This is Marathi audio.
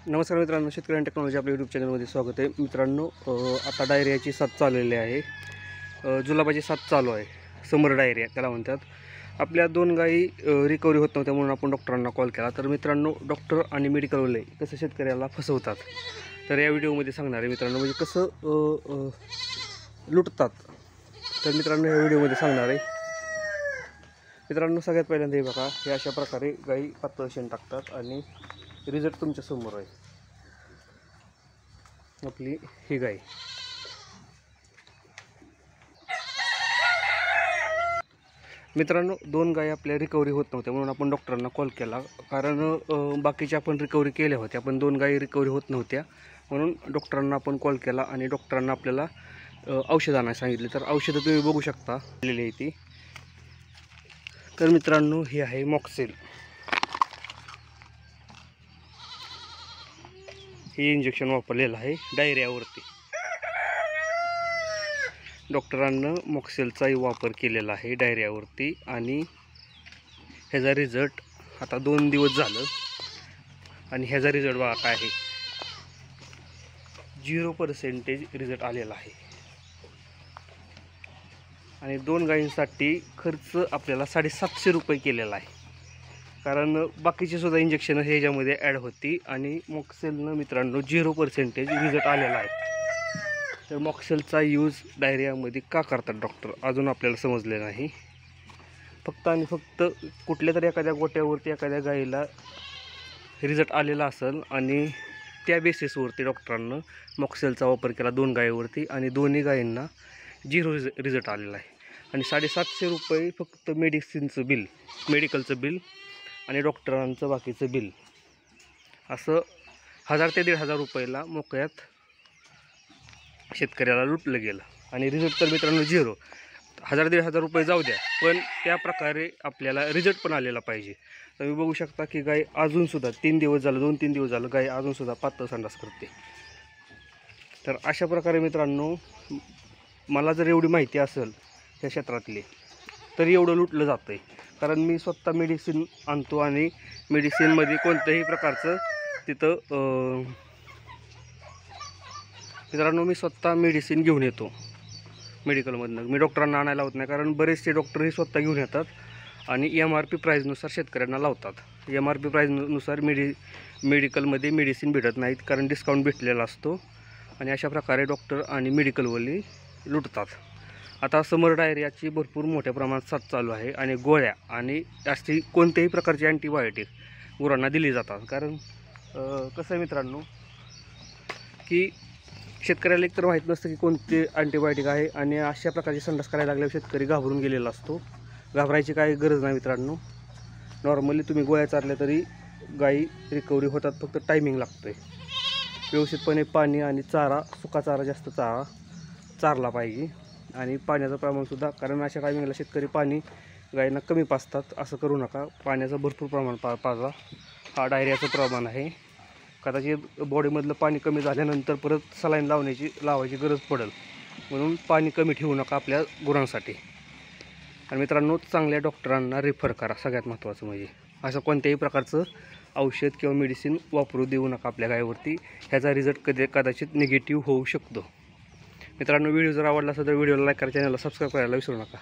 नमस्कार मित्रांनो, शेतकरी टेक्नॉलॉजी आपल्या यूट्यूब चॅनलमध्ये स्वागत आहे. मित्रांनो, आता डायरियाची साथ चाललेली आहे. जुलाबाची साथ चालू आहे. समर डायरिया त्याला म्हणतात. आपल्या 2 गायी रिकव्हरी होत नव्हत्या म्हणून आपण डॉक्टरांना कॉल केला. तर मित्रांनो, डॉक्टर आणि मेडिकलवाले कसं शेतकऱ्याला फसवतात तर या व्हिडिओमध्ये सांगणार आहे मित्रांनो, म्हणजे कसं लुटतात तर मित्रांनो या व्हिडिओमध्ये सांगणार आहे. मित्रांनो, सगळ्यात पहिल्यांदा हे बघा, हे अशा प्रकारे गायी पातळ शेण टाकतात आणि रिझल्ट तुमच्या समोर आहे. आपली ही गाय मित्रांनो, 2 गायी आपल्या रिकव्हरी होत नव्हत्या म्हणून आपण डॉक्टरांना कॉल केला. कारण बाकीच्या आपण रिकव्हरी केल्या होत्या, पण 2 गायी रिकव्हरी होत नव्हत्या म्हणून डॉक्टरांना आपण कॉल केला आणि डॉक्टरांना आपल्याला औषधं आणायला सांगितले. तर औषधं तुम्ही बघू शकता आलेली आहे ती. तर मित्रांनो, ही आहे मॉक्सेल. हे इंजेक्शन वापरलेलं आहे डायरियावरती. डॉक्टरांना मॉक्सेलचाही वापर केलेला आहे डायरियावरती आणि ह्याचा रिझल्ट आता 2 दिवस झालं आणि ह्याचा रिझल्ट बघा काय आहे. 0% रिझल्ट आलेला आहे. आणि 2 गायींसाठी खर्च आपल्याला 750 रुपये केलेला आहे. कारण बाकीची सुद्धा इंजेक्शन ह्याच्यामध्ये ॲड होती आणि मॉक्सेलनं मित्रांनो 0% रिझल्ट आलेला आहे. तर मॉक्सेलचा यूज डायरियामध्ये का करतात डॉक्टर अजून आपल्याला समजले नाही. फक्त आणि फक्त कुठल्या तरी एखाद्या गोट्यावरती एखाद्या गायीला रिझल्ट आलेला असेल आणि त्या बेसिसवरती डॉक्टरांनं मॉक्सेलचा वापर केला 2 गायीवरती आणि दोन्ही गायींना 0 रिझल्ट आलेला आहे. आणि 750 रुपये फक्त मेडिसिनचं बिल, मेडिकलचं बिल आणि डॉक्टरांचं बाकीचं बिल, असं 1000 ते 1500 रुपयाला मोकळ्यात शेतकऱ्याला लुटलं गेलं. आणि रिझल्ट तर मित्रांनो 0. 1000-1500 रुपये जाऊ द्या, पण त्या प्रकारे आपल्याला रिझल्ट पण आलेला पाहिजे. तुम्ही बघू शकता की गाय अजूनसुद्धा 3 दिवस झालं, 2-3 दिवस झालं गाय अजूनसुद्धा पातळ संडास करते. तर अशा प्रकारे मित्रांनो, मला जर एवढी माहिती असेल त्या क्षेत्रातली तर एवढं लुटलं जातं आहे. कारण मी स्वतः मेडिसिन आणतो आणि मेडिसिनमध्ये कोणत्याही प्रकारचं तिथं मित्रांनो मी स्वतः मेडिसिन घेऊन येतो मेडिकलमधनं. मी डॉक्टरांना आणायला होत नाही, कारण बरेचसे डॉक्टर हे स्वतः घेऊन येतात आणि MRP प्राईजनुसार शेतकऱ्यांना लावतात. MRP प्राईजनुसार मेडिकलमध्ये मेडिसिन भेटत नाहीत, कारण डिस्काउंट भेटलेला असतो आणि अशा प्रकारे डॉक्टर आणि मेडिकलवाले लुटतात. आता समर डायरियाची भरपूर मोठ्या प्रमाणात साथ चालू आहे आणि गोळ्या आणि अशी कोणत्याही प्रकारची अँटीबायोटिक गुरांना दिली जातात. कारण कसं आहे मित्रांनो की शेतकऱ्याला एकतर माहीत नसतं की कोणते अँटीबायोटिक आहे आणि अशा प्रकारची संडास करायला लागल्यावर शेतकरी घाबरून गेलेला असतो. घाबरायची काही गरज नाही मित्रांनो. नॉर्मली तुम्ही गोळ्या चारल्या तरी गायी रिकव्हरी होतात, फक्त टायमिंग लागतो आहे. व्यवस्थितपणे पाणी आणि चारा, सुका चारा, जास्त चारा चारला पाहिजे आणि पाण्याचं प्रमाणसुद्धा, कारण अशा टायमिंगला शेतकरी पाणी गायींना कमी पाजतात. असं करू नका. पाण्याचं भरपूर प्रमाण पाजा. हा डायरियाचं प्रमाण आहे. कदाचित बॉडीमधलं पाणी कमी झाल्यानंतर परत सलाईन लावायची गरज पडेल, म्हणून पाणी कमी ठेवू नका आपल्या गुरांसाठी. आणि मित्रांनो, चांगल्या डॉक्टरांना रेफर करा. सगळ्यात महत्त्वाचं म्हणजे असं कोणत्याही प्रकारचं औषध किंवा मेडिसिन वापरू देऊ नका आपल्या गायीवरती. ह्याचा रिझल्ट कदाचित निगेटिव्ह होऊ शकतो. मित्रांनो, व्हिडिओ जर आवडला असेल तर व्हिडिओला लाईक करा, चॅनलला सबस्क्राईब करायला विसरू नका.